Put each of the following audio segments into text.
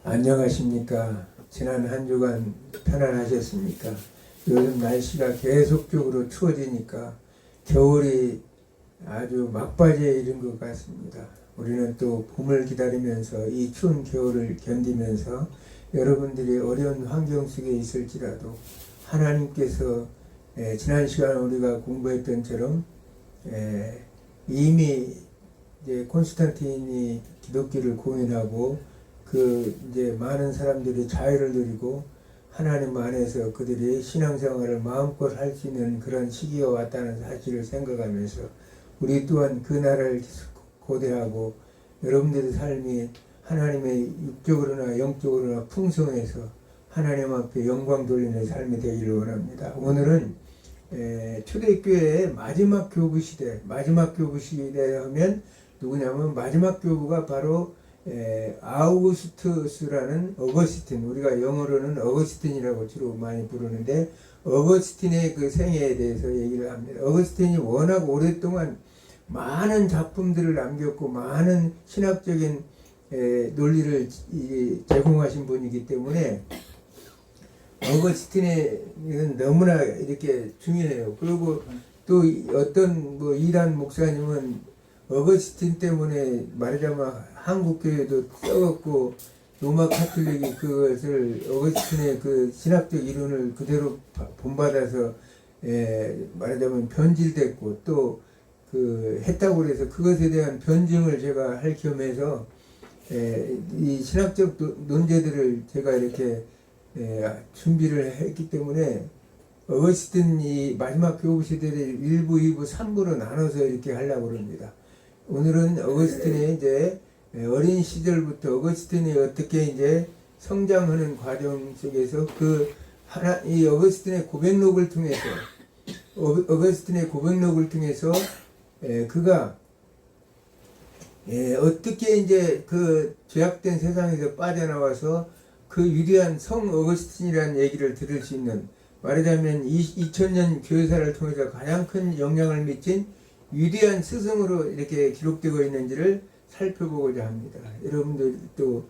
안녕하십니까. 지난 한 주간 편안하셨습니까? 요즘 날씨가 계속적으로 추워지니까 겨울이 아주 막바지에 이른 것 같습니다. 우리는 또 봄을 기다리면서 이 추운 겨울을 견디면서 여러분들이 어려운 환경 속에 있을지라도 하나님께서 지난 시간 우리가 공부했던 처럼 이미 이제 콘스탄틴이 기독교를 공인하고 이제 많은 사람들이 자유를 누리고 하나님 안에서 그들이 신앙생활을 마음껏 할 수 있는 그런 시기가 왔다는 사실을 생각하면서 우리 또한 그 나라를 고대하고 여러분들의 삶이 하나님의 육적으로나 영적으로나 풍성해서 하나님 앞에 영광 돌리는 삶이 되기를 원합니다. 오늘은 초대교회의 마지막 교부 시대, 마지막 교부 시대 하면 누구냐면 마지막 교부가 바로 아우구스투스라는 어거스틴, 우리가 영어로는 어거스틴이라고 주로 많이 부르는데 어거스틴의 그 생애에 대해서 얘기를 합니다. 어거스틴이 워낙 오랫동안 많은 작품들을 남겼고 많은 신학적인 논리를 제공하신 분이기 때문에 어거스틴은 너무나 이렇게 중요해요. 그리고 또 어떤 이란 목사님은 어거스틴 때문에 말하자면 한국교회도 썩었고 로마 카톨릭이 그것을 어거스틴의 그 신학적 이론을 그대로 본받아서 말하자면 변질됐고 또 했다고 그래서 그것에 대한 변증을 제가 할 겸해서 이 신학적 논제들을 제가 이렇게 준비를 했기 때문에 어거스틴이 마지막 교부 시대를 1부, 2부, 3부로 나눠서 이렇게 하려고 합니다. 오늘은 어거스틴의 이제 어린 시절부터 어거스틴이 어떻게 이제 성장하는 과정 속에서 이 어거스틴의 고백록을 통해서 그가 어떻게 이제 그 죄악된 세상에서 빠져나와서 그 위대한 성 어거스틴이라는 얘기를 들을 수 있는, 말하자면 2000년 교회사를 통해서 가장 큰 영향을 미친 위대한 스승으로 이렇게 기록되고 있는지를 살펴보고자 합니다. 여러분들도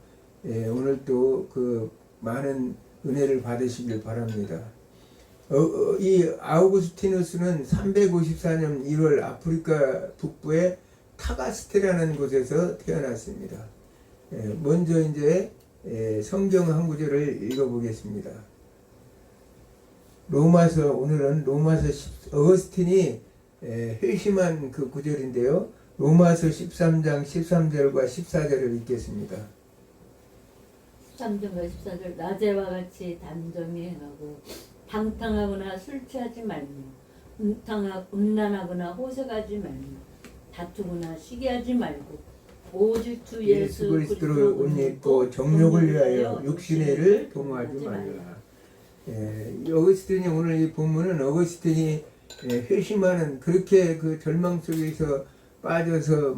오늘 또 그 많은 은혜를 받으시길 바랍니다. 이 아우구스티누스는 354년 1월 아프리카 북부의 타가스테라는 곳에서 태어났습니다. 먼저 이제 성경 한 구절을 읽어보겠습니다. 오늘은 로마서 어거스틴이 회심한 그 구절인데요. 로마서 13장 13절과 14절을 읽겠습니다. 13절과 14절. 낮에와 같이 단정히 행하고 방탕하거나 술 취하지 말며 음란하거나 호색하지 말며 다투거나 시기하지 말고 오직 주 예수 그리스도를 옷 입고 정욕을 위하여 육신의 일을 동하지 말라. 어거스틴이 오늘 이 본문은 어거스틴이 회심하는, 그렇게 그 절망 속에서 빠져서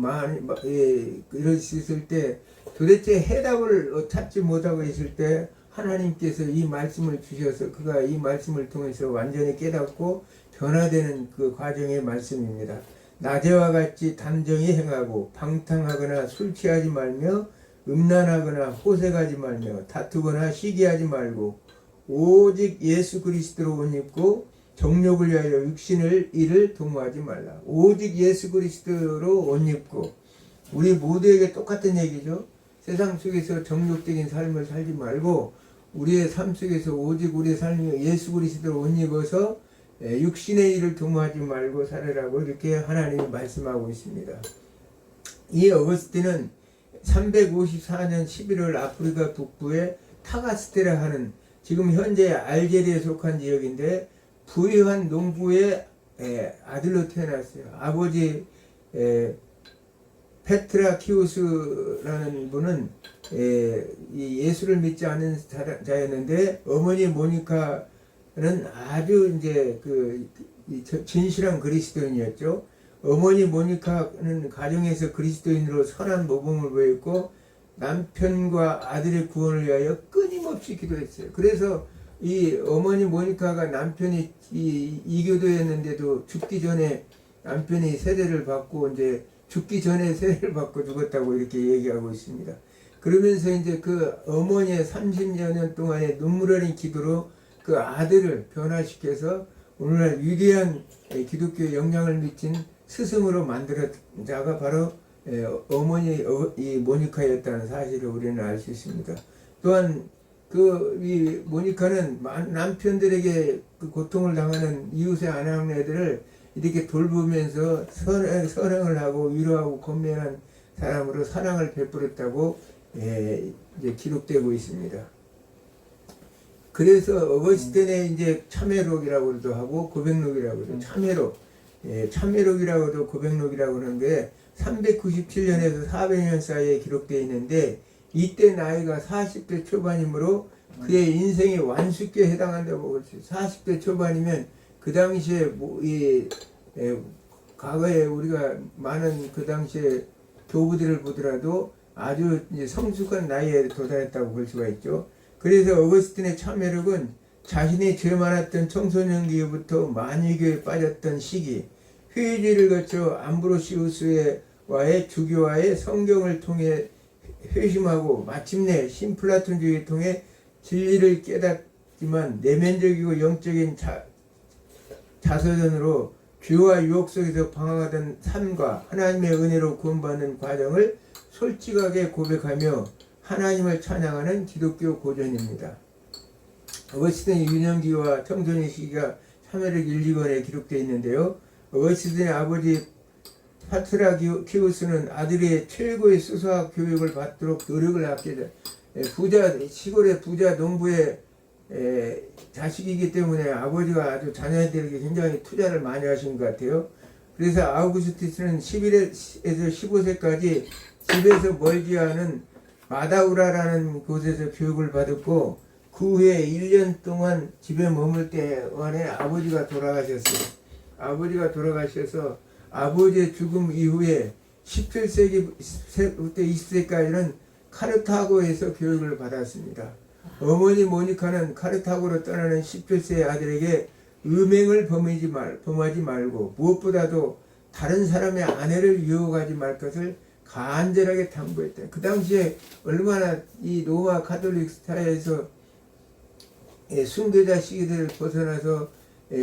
이럴 수 있을 때 도대체 해답을 찾지 못하고 있을 때 하나님께서 이 말씀을 주셔서 그가 이 말씀을 통해서 완전히 깨닫고 변화되는 그 과정의 말씀입니다. 낮에와 같이 단정히 행하고 방탕하거나 술 취하지 말며 음란하거나 호색하지 말며 다투거나 시기하지 말고 오직 예수 그리스도로 옷 입고 정욕을 위하여 육신의 일을 도모하지 말라. 오직 예수 그리스도로 옷 입고, 우리 모두에게 똑같은 얘기죠. 세상 속에서 정욕적인 삶을 살지 말고 우리의 삶 속에서 오직 우리의 삶이 예수 그리스도로 옷 입어서 육신의 일을 도모하지 말고 살으라고 이렇게 하나님이 말씀하고 있습니다. 이 어거스틴은 354년 11월 아프리카 북부의 타가스테라 하는, 지금 현재 알제리에 속한 지역인데 부유한 농부의 아들로 태어났어요. 아버지 페트라키우스라는 분은 예수를 믿지 않는 자였는데 어머니 모니카는 아주 이제 진실한 그리스도인이었죠. 어머니 모니카는 가정에서 그리스도인으로 선한 모범을 보였고 남편과 아들의 구원을 위하여 끊임없이 기도했어요. 그래서 이 어머니 모니카가 남편이 이교도였는데도 죽기 전에 남편이 세례를 받고 이제 죽기 전에 세례를 받고 죽었다고 이렇게 얘기하고 있습니다. 그러면서 이제 그 어머니의 30여 년 동안의 눈물 어린 기도로 그 아들을 변화시켜서 오늘날 위대한 기독교에 영향을 미친 스승으로 만들었 자가 바로 어머니 이 모니카였다는 사실을 우리는 알 수 있습니다. 또한 이 모니카는 남편들에게 그 고통을 당하는 이웃의 아낙네들을 이렇게 돌보면서 선행을 하고 위로하고 권면한 사람으로 사랑을 베풀었다고 이제 기록되고 있습니다. 그래서 어거스틴의 이제 참회록이라고도 하고 고백록이라고도 참회록, 참회록이라고도 고백록이라고 하는 게 397년에서 400년 사이에 기록되어 있는데 이때 나이가 40대 초반이므로 그의 인생의 완숙기에 해당한다고 볼 수 있어요. 40대 초반이면 그 당시에 과거에 우리가 많은 그 당시에 교부들을 보더라도 아주 이제 성숙한 나이에 도달했다고 볼 수가 있죠. 그래서 어거스틴의 참회록은 자신이 죄 많았던 청소년기부터 만유교에 빠졌던 시기, 회의제를 거쳐 암브로시우스와의 주교와의 성경을 통해 회심하고 마침내 신플라톤주의를 통해 진리를 깨닫지만 내면적이고 영적인 자서전으로 죄와 유혹 속에서 방황하던 삶과 하나님의 은혜로 구원받는 과정을 솔직하게 고백하며 하나님을 찬양하는 기독교 고전입니다. 어거스틴의 유년기와 청소년 시기가 참회록 1, 2권에 기록되어 있는데요. 어거스틴의 아버지 파트라키우스는 아들의 최고의 수사학 교육을 받도록 노력을 하게 시골의 부자 농부의 자식이기 때문에 아버지가 아주 자녀들에게 굉장히 투자를 많이 하신 것 같아요. 그래서 아우구스티스는 11에서 15세까지 집에서 멀지 않은 마다우라라는 곳에서 교육을 받았고 그 후에 1년 동안 집에 머물 때만에 아버지가 돌아가셨어요. 아버지가 돌아가셔서 아버지의 죽음 이후에 17세기부터 20세까지는 카르타고에서 교육을 받았습니다. 어머니 모니카는 카르타고로 떠나는 17세의 아들에게 음행을 범하지 말고 무엇보다도 다른 사람의 아내를 유혹하지 말 것을 간절하게 당부했다. 그 당시에 얼마나 이 로마 가톨릭 스타일에서 순교자 시기들을 벗어나서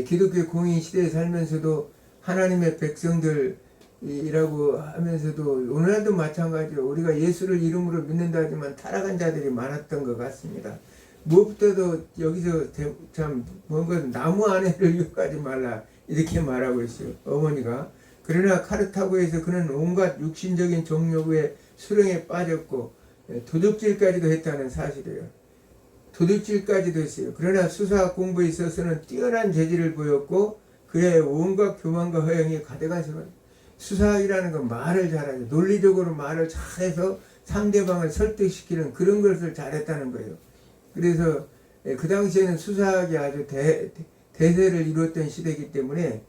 기독교 공인 시대에 살면서도 하나님의 백성들이라고 하면서도 오늘날도 마찬가지로 우리가 예수를 이름으로 믿는다 하지만 타락한 자들이 많았던 것 같습니다. 무엇보다도 여기서 참 뭔가 나무 아내를 유혹하지 말라 이렇게 말하고 있어요. 어머니가. 그러나 카르타고에서 그는 온갖 육신적인 정욕의 수렁에 빠졌고 도둑질까지도 했다는 사실이에요. 도둑질까지도 했어요. 그러나 수사학 공부에 있어서는 뛰어난 재질을 보였고 그의 온갖 교만과 허영이 가득한 사람. 수사학이라는 건 말을 잘하죠. 논리적으로 말을 잘해서 상대방을 설득시키는 그런 것을 잘했다는 거예요. 그래서 그 당시에는 수사학이 아주 대세를 이루었던 시대이기 때문에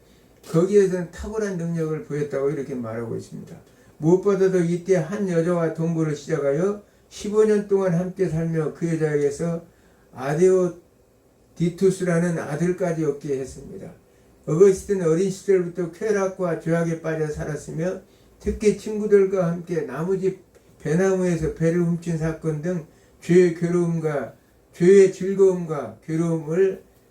거기에서는 탁월한 능력을 보였다고 이렇게 말하고 있습니다. 무엇보다도 이때 한 여자와 동거를 시작하여 15년 동안 함께 살며 그 여자에게서 아데오디투스라는 아들까지 얻게 했습니다. 어거스틴은 어린 시절부터 쾌락과 죄악에 빠져 살았으며 특히 친구들과 함께 나무집 배나무에서 배를 훔친 사건 등 죄의 즐거움과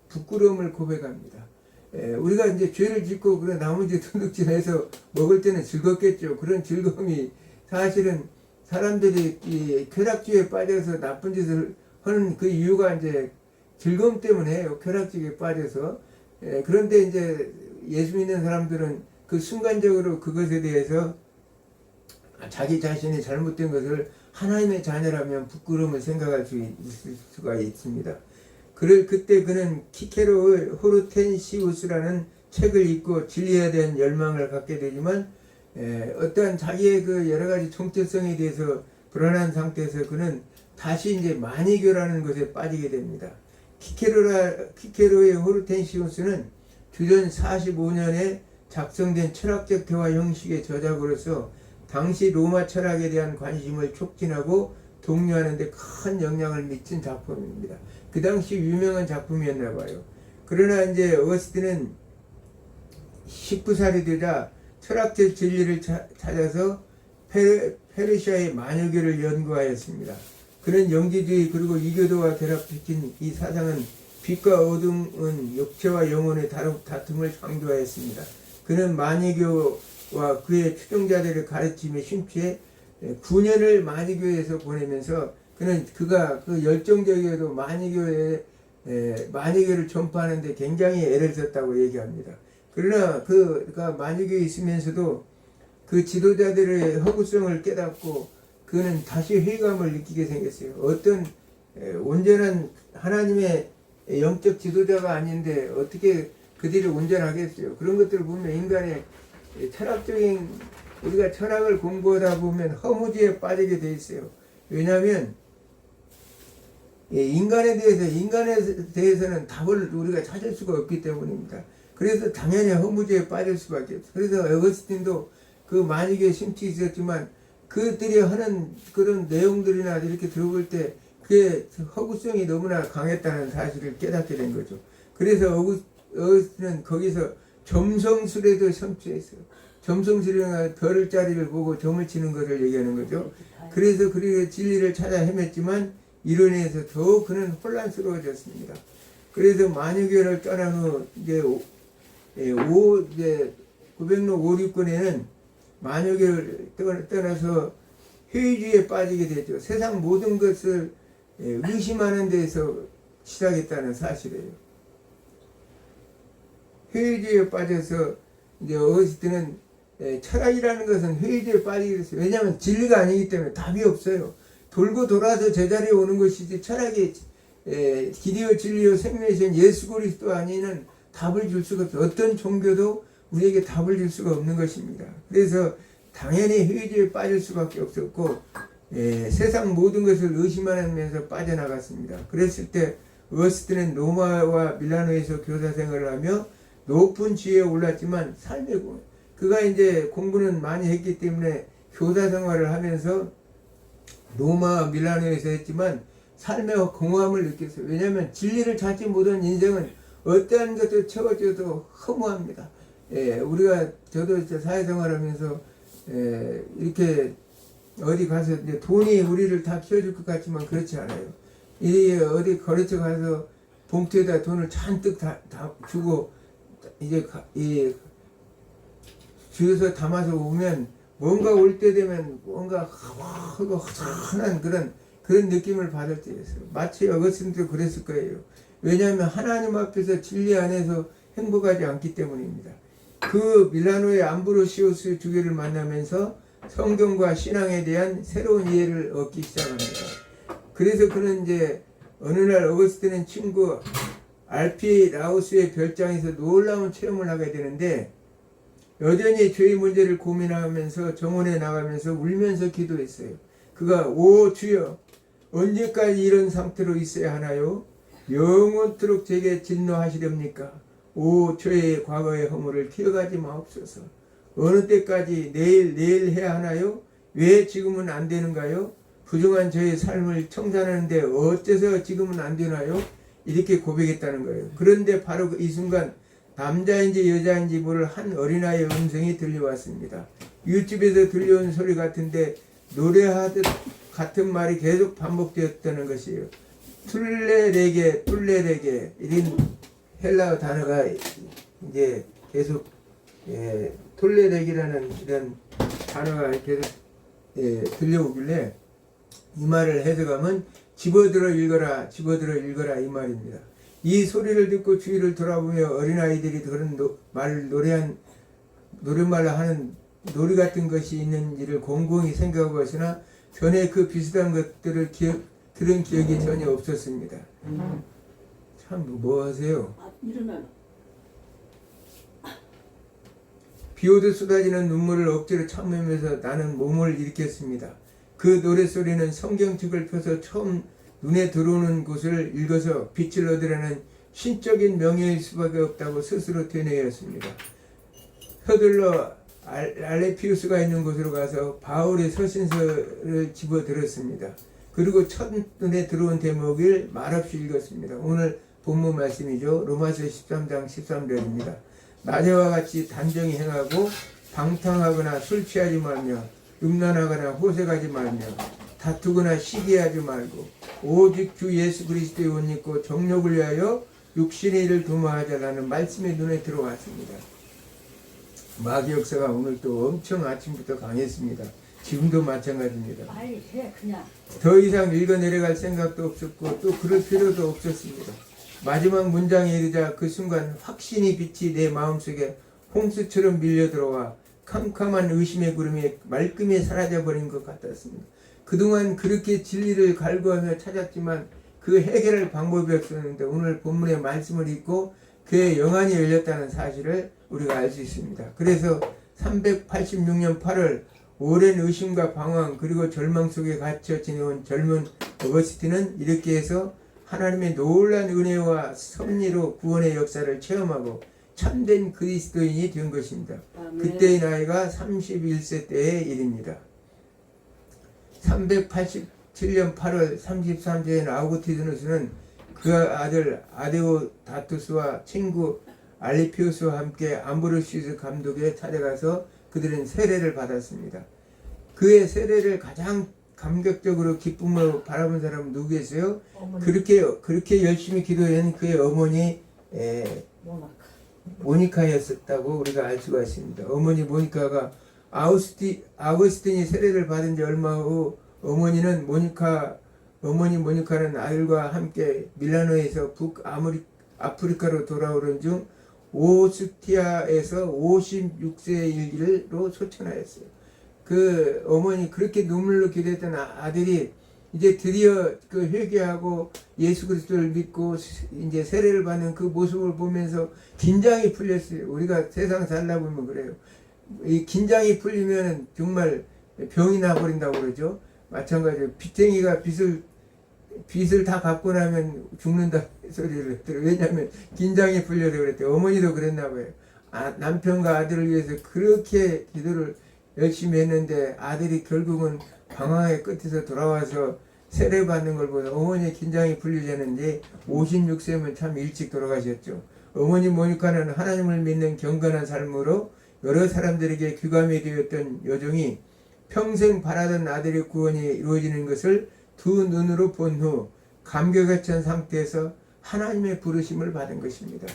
부끄러움을 고백합니다. 우리가 이제 죄를 짓고 그런 나무집 도둑질해서 먹을 때는 즐겁겠죠. 그런 즐거움이 사실은 사람들이 이 쾌락주의에 빠져서 나쁜 짓을 하는 그 이유가 이제 즐거움 때문에 쾌락주의에 빠져서 그런데 이제 예수 믿는 사람들은 그 순간적으로 그것에 대해서 자기 자신이 잘못된 것을 하나님의 자녀라면 부끄러움을 생각할 수 있을 수가 있습니다. 그때 그는 키케로의 호르텐시우스라는 책을 읽고 진리에 대한 열망을 갖게 되지만 어떠한 자기의 그 여러 가지 정체성에 대해서 불안한 상태에서 그는 다시 이제 마니교라는 것에 빠지게 됩니다. 키케로의 호르텐시우스는 주전 45년에 작성된 철학적 대화 형식의 저작으로서 당시 로마 철학에 대한 관심을 촉진하고 독려하는 데 큰 영향을 미친 작품입니다. 그 당시 유명한 작품이었나 봐요. 그러나 이제 어거스틴은 19살이 되자 철학적 진리를 찾아서 페르시아의 만유교를 연구하였습니다. 그는 영지주의 그리고 이교도와 결합시킨 이 사상은 빛과 어둠은 육체와 영혼의 다툼을 강조하였습니다. 그는 만유교와 그의 추종자들을 가르침에 심취해 9년을 만유교에서 보내면서 그가 그 열정적이어도 만유교를 전파하는데 굉장히 애를 썼다고 얘기합니다. 그러나 그가 만유교에 있으면서도 그 지도자들의 허구성을 깨닫고 그는 다시 회의감을 느끼게 생겼어요. 어떤 온전한 하나님의 영적 지도자가 아닌데 어떻게 그들이 온전하겠어요. 그런 것들을 보면 인간의 철학적인, 우리가 철학을 공부하다 보면 허무지에 빠지게 돼 있어요. 왜냐하면 인간에 대해서는 답을 우리가 찾을 수가 없기 때문입니다. 그래서 당연히 허무지에 빠질 수밖에 없어요. 그래서 어거스틴도 그 만유교에 심취 있었지만 그들이 하는 그런 내용들이나 이렇게 들어볼 때 그의 허구성이 너무나 강했다는 사실을 깨닫게 된 거죠. 그래서 어거스틴은 거기서 점성술에도 심취했어요. 점성술이나 별을 자리를 보고 점을 치는 것을 얘기하는 거죠. 그래서 그리고 진리를 찾아 헤맸지만 이로 인해서 더욱 그는 혼란스러워졌습니다. 그래서 만유교를 떠난 후 이제 900년 5, 6권에는 만유교를 떠나서 회의주의에 빠지게 되죠. 세상 모든 것을 의심하는 데서 시작했다는 사실이에요. 회의주의에 빠져서 이제 어거스틴은 철학이라는 것은 회의주의에 빠지게 됐어요. 왜냐하면 진리가 아니기 때문에 답이 없어요. 돌고 돌아서 제자리에 오는 것이지 철학이 길이요 진리요 생명이신 예수 그리스도 아니는 답을 줄 수가 없어요. 어떤 종교도 우리에게 답을 줄 수가 없는 것입니다. 그래서 당연히 회의주의에 빠질 수밖에 없었고 세상 모든 것을 의심하면서 빠져나갔습니다. 그랬을 때 어거스틴은 로마와 밀라노에서 교사 생활을 하며 높은 지위에 올랐지만 삶의 그가 이제 공부는 많이 했기 때문에 교사 생활을 하면서 로마와 밀라노에서 했지만 삶의 공허함을 느꼈어요. 왜냐하면 진리를 찾지 못한 인생은 어떠한 것도 채워줘도 허무합니다. 저도 이제 사회생활하면서 이렇게 어디 가서 이제 돈이 우리를 다 키워줄 것 같지만 그렇지 않아요. 이 어디 거래처 가서 봉투에다 돈을 잔뜩 다 주고 이제 주워서 담아서 오면 뭔가 올 때 되면 뭔가 허전한 그런 느낌을 받을 때였어요. 마치 어거스틴도 그랬을 거예요. 왜냐하면 하나님 앞에서 진리 안에서 행복하지 않기 때문입니다. 그 밀라노의 암브로시우스 주교를 만나면서 성경과 신앙에 대한 새로운 이해를 얻기 시작합니다. 그래서 그는 이제 어느 날 어거스틴은 친구 알피 라우스의 별장에서 놀라운 체험을 하게 되는데 여전히 죄의 문제를 고민하면서 정원에 나가면서 울면서 기도했어요. 그가 오 주여 언제까지 이런 상태로 있어야 하나요? 영원토록 제게 진노하시렵니까? 오 저의 과거의 허물을 기억하지 마옵소서. 어느 때까지 내일 해야 하나요? 왜 지금은 안 되는가요? 부정한 저의 삶을 청산하는데 어째서 지금은 안 되나요? 이렇게 고백했다는 거예요. 그런데 바로 이 순간 남자인지 여자인지 모를 한 어린아이의 음성이 들려왔습니다. 유튜브에서 들려온 소리 같은데 노래하듯 같은 말이 계속 반복되었다는 것이에요. 툴레레게 이런 헬라어 단어가 이제 계속 툴레레게라는 이런 단어가 계속 들려오길래 이 말을 해석하면 집어들어 읽어라 이 말입니다. 이 소리를 듣고 주위를 돌아보며 어린아이들이 그런 노랫말을 하는 놀이 같은 것이 있는지를 곰곰이 생각하고 있으나 전에 그 비슷한 것들을 들은 기억이 전혀 없었습니다. 참 뭐 하세요? 일어나. 비오듯 쏟아지는 눈물을 억지로 참으면서 나는 몸을 일으켰습니다. 그 노랫소리는 성경책을 펴서 처음 눈에 들어오는 곳을 읽어서 빛을 얻으라는 신적인 명예일 수밖에 없다고 스스로 되뇌었습니다. 서둘러 알레피우스가 있는 곳으로 가서 바울의 서신서를 집어들었습니다. 그리고 첫 눈에 들어온 대목을 말없이 읽었습니다. 오늘 본문 말씀이죠. 로마서 13장 13절입니다. 낮에와 같이 단정히 행하고 방탕하거나 술 취하지 말며 음란하거나 호색하지 말며 다투거나 시기하지 말고 오직 주 예수 그리스도의 옷 입고 정욕을 위하여 육신의 일을 도모하자라는 말씀이 눈에 들어왔습니다. 마귀 역사가 오늘 또 엄청 아침부터 강했습니다. 지금도 마찬가지입니다. 빨리 해 그냥. 더 이상 읽어 내려갈 생각도 없었고 또 그럴 필요도 없었습니다. 마지막 문장에 이르자 그 순간 확신이 빛이 내 마음속에 홍수처럼 밀려 들어와 캄캄한 의심의 구름이 말끔히 사라져버린 것 같았습니다. 그동안 그렇게 진리를 갈구하며 찾았지만 그 해결할 방법이 없었는데 오늘 본문의 말씀을 읽고 그의 영안이 열렸다는 사실을 우리가 알 수 있습니다. 그래서 386년 8월 오랜 의심과 방황 그리고 절망 속에 갇혀 지내온 젊은 어거스틴은 이렇게 해서 하나님의 놀라운 은혜와 섭리로 구원의 역사를 체험하고 참된 그리스도인이 된 것입니다. 그때의 나이가 31세 때의 일입니다. 387년 8월 33세인 아우구티누스는 그 아들 아데오다투스와 친구 알리피우스와 함께 암브로시우스 감독에 찾아가서 그들은 세례를 받았습니다. 그의 세례를 가장 감격적으로 기쁨으로 바라본 사람은 누구겠어요? 그렇게 열심히 기도한 그의 어머니 모니카였었다고 우리가 알 수가 있습니다. 어머니 모니카가 아우구스틴이 세례를 받은 지 얼마 후 어머니 모니카는 아들과 함께 밀라노에서 북아프리카로 돌아오던 중 오스티아에서 56세의 일기로 소천하였어요. 그 어머니 그렇게 눈물로 기도했던 아들이 이제 드디어 그 회개하고 예수 그리스도를 믿고 이제 세례를 받는 그 모습을 보면서 긴장이 풀렸어요. 우리가 세상 살다 보면 그래요. 이 긴장이 풀리면 정말 병이 나버린다고 그러죠. 마찬가지로 빚쟁이가 빚을 다 갚고 나면 죽는다 소리를 했더래. 왜냐하면 긴장이 풀려서 그랬대요. 어머니도 그랬나 봐요. 남편과 아들을 위해서 그렇게 기도를 열심히 했는데 아들이 결국은 방황의 끝에서 돌아와서 세례 받는 걸 보고 어머니의 긴장이 풀리려는데 56세면 참 일찍 돌아가셨죠. 어머니 모니카는 하나님을 믿는 경건한 삶으로 여러 사람들에게 귀감이 되었던 여종이 평생 바라던 아들의 구원이 이루어지는 것을 두 눈으로 본 후 감격에 찬 상태에서 하나님의 부르심을 받은 것입니다.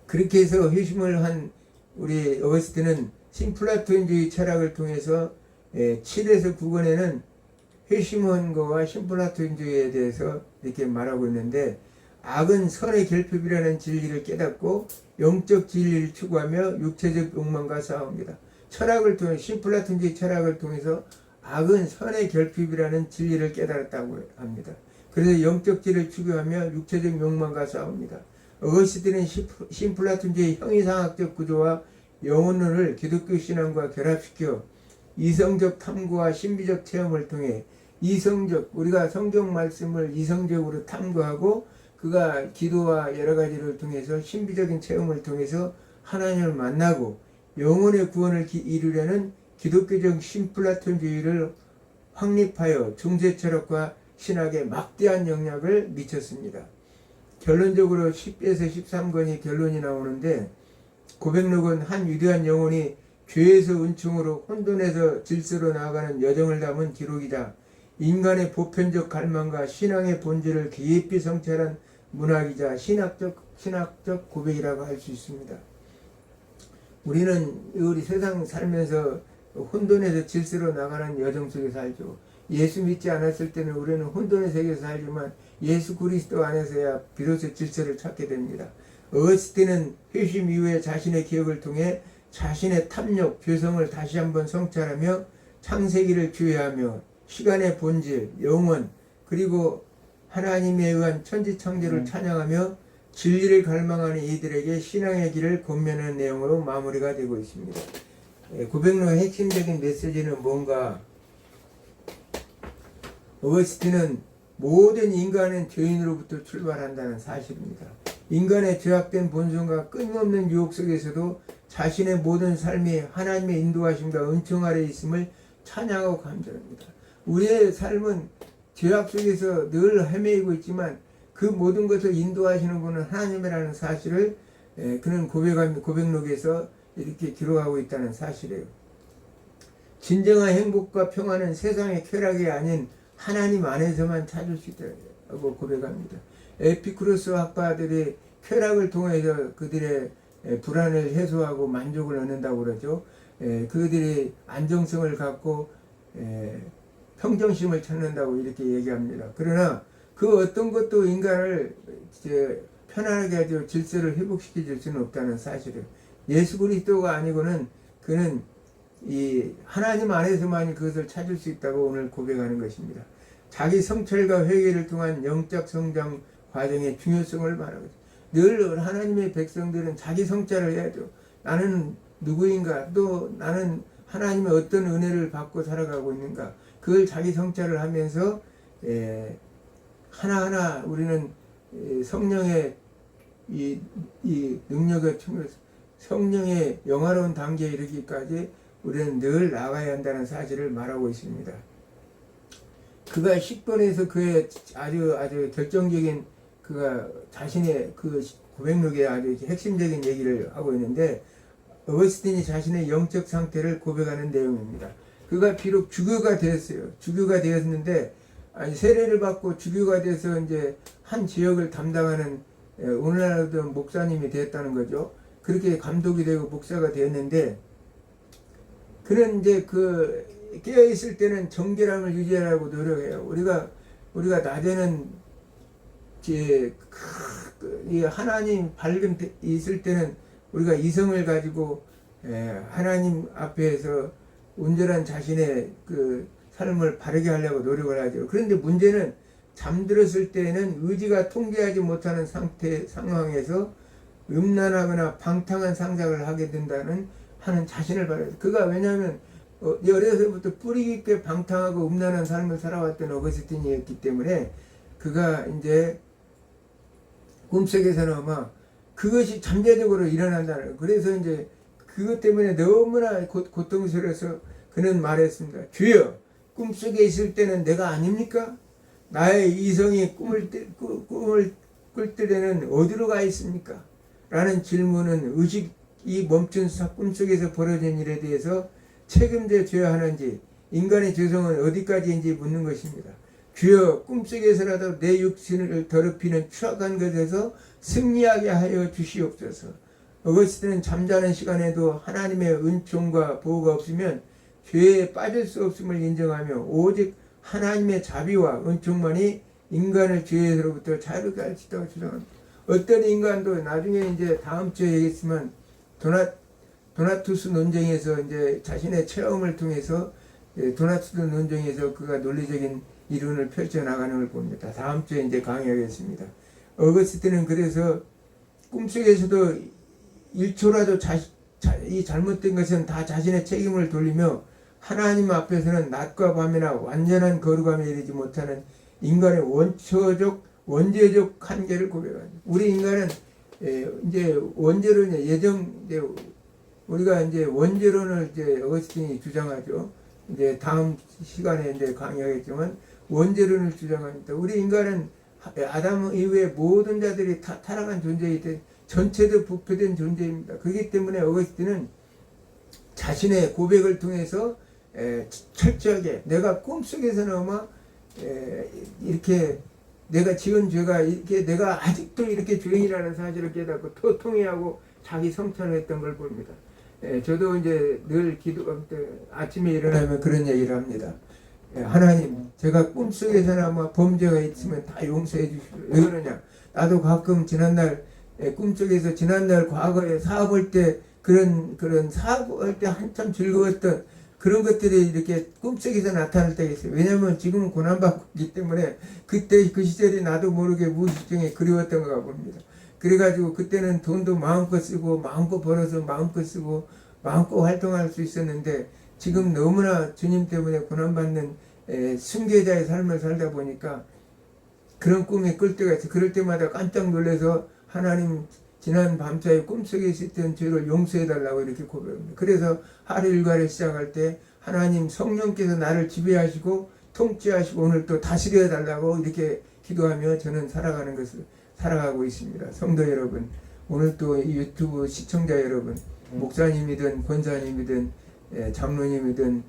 그렇게 해서 회심을 한 우리 어거스틴은 신플라톤주의 철학을 통해서 7에서 9권에는 회심한 것과 신플라톤주의에 대해서 이렇게 말하고 있는데 악은 선의 결핍이라는 진리를 깨닫고 영적 진리를 추구하며 육체적 욕망과 싸웁니다. 철학을 통해 신플라톤주의 철학을 통해서 악은 선의 결핍이라는 진리를 깨달았다고 합니다. 그래서 영적 진리를 추구하며 육체적 욕망과 싸웁니다. 어거스틴은 신플라톤주의 형이상학적 구조와 영혼론을 기독교 신앙과 결합시켜 이성적 탐구와 신비적 체험을 통해 우리가 성경 말씀을 이성적으로 탐구하고 그가 기도와 여러 가지를 통해서 신비적인 체험을 통해서 하나님을 만나고 영혼의 구원을 이루려는 기독교적 신플라톤주의를 확립하여 중세철학과 신학에 막대한 영향을 미쳤습니다. 결론적으로 10에서 13권이 결론이 나오는데 고백록은 한 위대한 영혼이 죄에서 은총으로 혼돈에서 질서로 나아가는 여정을 담은 기록이다. 인간의 보편적 갈망과 신앙의 본질을 깊이 성찰한 문학이자 신학적 고백이라고 할 수 있습니다. 우리는 우리 세상 살면서 혼돈에서 질서로 나가는 여정 속에 살죠. 예수 믿지 않았을 때는 우리는 혼돈의 세계에서 살지만 예수 그리스도 안에서야 비로소 질서를 찾게 됩니다. 어거스틴은 회심 이후에 자신의 기억을 통해 자신의 탐욕, 죄성을 다시 한번 성찰하며 창세기를 주의하며 시간의 본질, 영원, 그리고 하나님에 의한 천지창조를 찬양하며 진리를 갈망하는 이들에게 신앙의 길을 권면하는 내용으로 마무리가 되고 있습니다. 고백록의 핵심적인 메시지는 뭔가? 어거스틴은 모든 인간은 죄인으로부터 출발한다는 사실입니다. 인간의 죄악된 본성과 끊임없는 유혹 속에서도 자신의 모든 삶이 하나님의 인도하심과 은총 아래 있음을 찬양하고 감사합니다. 우리의 삶은 죄악 속에서 늘 헤매이고 있지만 그 모든 것을 인도하시는 분은 하나님이라는 사실을 그는 고백록에서 이렇게 기록하고 있다는 사실이에요. 진정한 행복과 평화는 세상의 쾌락이 아닌 하나님 안에서만 찾을 수 있다고 고백합니다. 에피쿠로스 학파들이 쾌락을 통해서 그들의 불안을 해소하고 만족을 얻는다고 그러죠. 그들이 안정성을 갖고 평정심을 찾는다고 이렇게 얘기합니다. 그러나 그 어떤 것도 인간을 이제 편안하게 하죠. 질서를 회복시켜 줄 수는 없다는 사실을. 예수 그리스도가 아니고는 그는 이 하나님 안에서만 그것을 찾을 수 있다고 오늘 고백하는 것입니다. 자기 성찰과 회개를 통한 영적 성장 과정의 중요성을 말하고 있습니다. 늘 하나님의 백성들은 자기 성찰을 해야죠. 나는 누구인가? 또 나는 하나님의 어떤 은혜를 받고 살아가고 있는가? 그걸 자기 성찰을 하면서 하나하나 우리는 성령의 이 능력을 통해서 성령의 영화로운 단계에 이르기까지 우리는 늘 나가야 한다는 사실을 말하고 있습니다. 그가 10번에서 그의 아주 결정적인 그가 자신의 그 고백록에 아주 핵심적인 얘기를 하고 있는데 어거스틴이 자신의 영적 상태를 고백하는 내용입니다. 그가 비록 주교가 되었어요. 주교가 되었는데 세례를 받고 주교가 돼서 이제 한 지역을 담당하는 오늘날도 목사님이 되었다는 거죠. 그렇게 감독이 되고 목사가 되었는데 그는 이제 그 깨어 있을 때는 정결함을 유지하려고 노력해요. 우리가 낮에는 이 하나님 밝은 있을 때는 우리가 이성을 가지고 하나님 앞에서 온전한 자신의 그 삶을 바르게 하려고 노력을 하죠. 그런데 문제는 잠들었을 때는 의지가 통제하지 못하는 상황에서 음란하거나 방탕한 상상을 하게 된다는 하는 자신을 바라요. 그가 왜냐하면 어려서부터 뿌리 깊게 방탕하고 음란한 삶을 살아왔던 어거스틴이었기 때문에 그가 이제 꿈속에서는 아마 그것이 잠재적으로 일어난다는 거예요. 그래서 이제 그것 때문에 너무나 고통스러워서 그는 말했습니다. 주여, 꿈속에 있을 때는 내가 아닙니까? 나의 이성이 꿈을 꿀 때에는 어디로 가 있습니까? 라는 질문은 의식이 멈춘 꿈속에서 벌어진 일에 대해서 책임져 줘야 하는지 인간의 죄성은 어디까지인지 묻는 것입니다. 주여, 꿈속에서라도 내 육신을 더럽히는 추악한 것에서 승리하게 하여 주시옵소서. 어거스틴은 잠자는 시간에도 하나님의 은총과 보호가 없으면 죄에 빠질 수 없음을 인정하며 오직 하나님의 자비와 은총만이 인간을 죄에서부터 자유롭게 할 수 있다고 주장합니다. 어떤 인간도 나중에 이제 다음 주에 얘기했지만 도나투스 논쟁에서 이제 자신의 체험을 통해서 도나투스 논쟁에서 그가 논리적인 이론을 펼쳐 나가는 걸 봅니다. 다음 주에 이제 강의하겠습니다. 어거스틴은 그래서 꿈속에서도 1초라도 이 잘못된 것은 다 자신의 책임을 돌리며 하나님 앞에서는 낮과 밤이나 완전한 거룩함에 이르지 못하는 인간의 원죄적 한계를 고백합니다. 우리 인간은 이제 원죄로 우리가 이제 원죄론을 이제 어거스틴이 주장하죠. 이제 다음 시간에 이제 강의하겠지만 원죄론을 주장합니다. 우리 인간은 아담 이후에 모든 자들이 타락한 존재이기 전체도 부패된 존재입니다. 그렇기 때문에 어거스틴은 자신의 고백을 통해서 철저하게 내가 꿈속에서는 아마 이렇게 내가 지은 죄가 이렇게 내가 아직도 이렇게 죄인이라는 사실을 깨닫고 토통해하고 자기 성찰을 했던 걸 봅니다. 저도 이제 늘 기도할 때 아침에 일어나면 그런 얘기를 합니다. 하나님, 제가 꿈속에서는 아마 범죄가 있으면 다 용서해 주시오. 왜 그러냐? 나도 가끔 지난날 꿈속에서 지난날 과거에 사업할 때 그런 사업할 때 한참 즐거웠던 그런 것들이 이렇게 꿈속에서 나타날 때가 있어요. 왜냐하면 지금은 고난받고 있기 때문에 그때 그 시절이 나도 모르게 무의식중에 그리웠던 것 봅니다. 그래가지고 그때는 돈도 마음껏 쓰고 마음껏 벌어서 마음껏 쓰고 마음껏 활동할 수 있었는데 지금 너무나 주님 때문에 고난받는 순교자의 삶을 살다 보니까 그런 꿈이 꿀 때가 있어요. 그럴 때마다 깜짝 놀라서 하나님 지난 밤사이 꿈속에 있었던 죄를 용서해달라고 이렇게 고백합니다. 그래서 하루 일과를 시작할 때 하나님 성령께서 나를 지배하시고 통치하시고 오늘 또 다스려달라고 이렇게 기도하며 저는 살아가고 있습니다. 성도 여러분, 오늘 또 이 유튜브 시청자 여러분, 목사님이든 권사님이든 장로님이든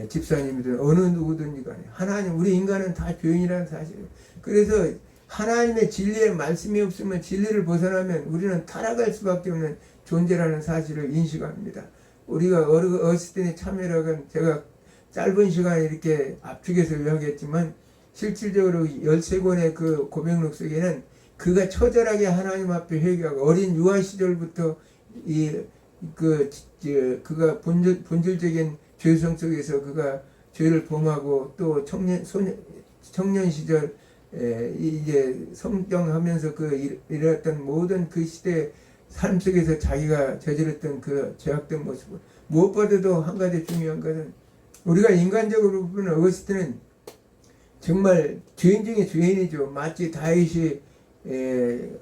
집사님이든 어느 누구든지 간에 하나님, 우리 인간은 다 죄인이라는 사실이에요. 그래서 하나님의 진리의 말씀이 없으면, 진리를 벗어나면 우리는 타락할 수밖에 없는 존재라는 사실을 인식합니다. 우리가 어스틴의 참여력은 제가 짧은 시간에 이렇게 압축해서 요약했지만, 실질적으로 13권의 그 고백록 속에는 그가 처절하게 하나님 앞에 회개하고, 어린 유아 시절부터 그가 본질적인 죄성 속에서 그가 죄를 범하고, 또 청년 시절 이제 성장하면서 일어났던 모든 그 시대 삶 속에서 자기가 저질렀던 그 죄악된 모습을, 무엇보다도 한 가지 중요한 것은, 우리가 인간적으로 보면 어거스틴은 정말 죄인 중에 죄인이죠. 마치 다윗이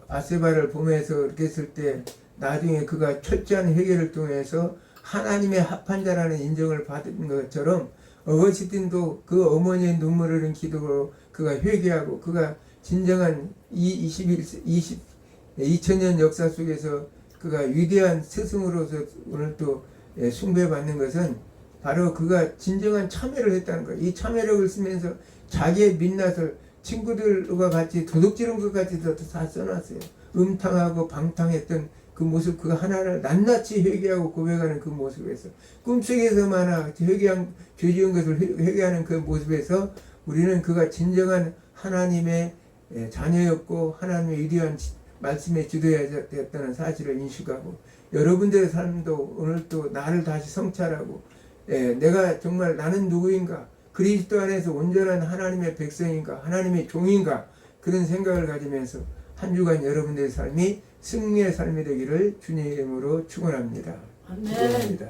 아세바를 보면서 이렇게 했을 때 나중에 그가 철저한 회개를 통해서 하나님의 합한 자라는 인정을 받은 것처럼, 어거스틴도 그 어머니의 눈물을 흘린 기도로 그가 회개하고, 그가 진정한 2000년 역사 속에서 그가 위대한 스승으로서 오늘 또 숭배받는 것은 바로 그가 진정한 참회를 했다는 거예요. 이 참회력을 쓰면서 자기의 민낯을 친구들과 같이 도둑질한 것 같이 다 써놨어요. 음탕하고 방탕했던 그 모습, 그가 하나를 낱낱이 회개하고 고백하는 그 모습에서, 꿈속에서만 죄 지은 것을 회개하는 그 모습에서 우리는 그가 진정한 하나님의 자녀였고 하나님의 위대한 말씀에 지도해야 됐다는 사실을 인식하고, 여러분들의 삶도 오늘 또 나를 다시 성찰하고, 내가 정말 나는 누구인가, 그리스도 안에서 온전한 하나님의 백성인가, 하나님의 종인가, 그런 생각을 가지면서 한 주간 여러분들의 삶이 승리의 삶이 되기를 주님의 이름으로 축원합니다. 아멘. 기도합니다.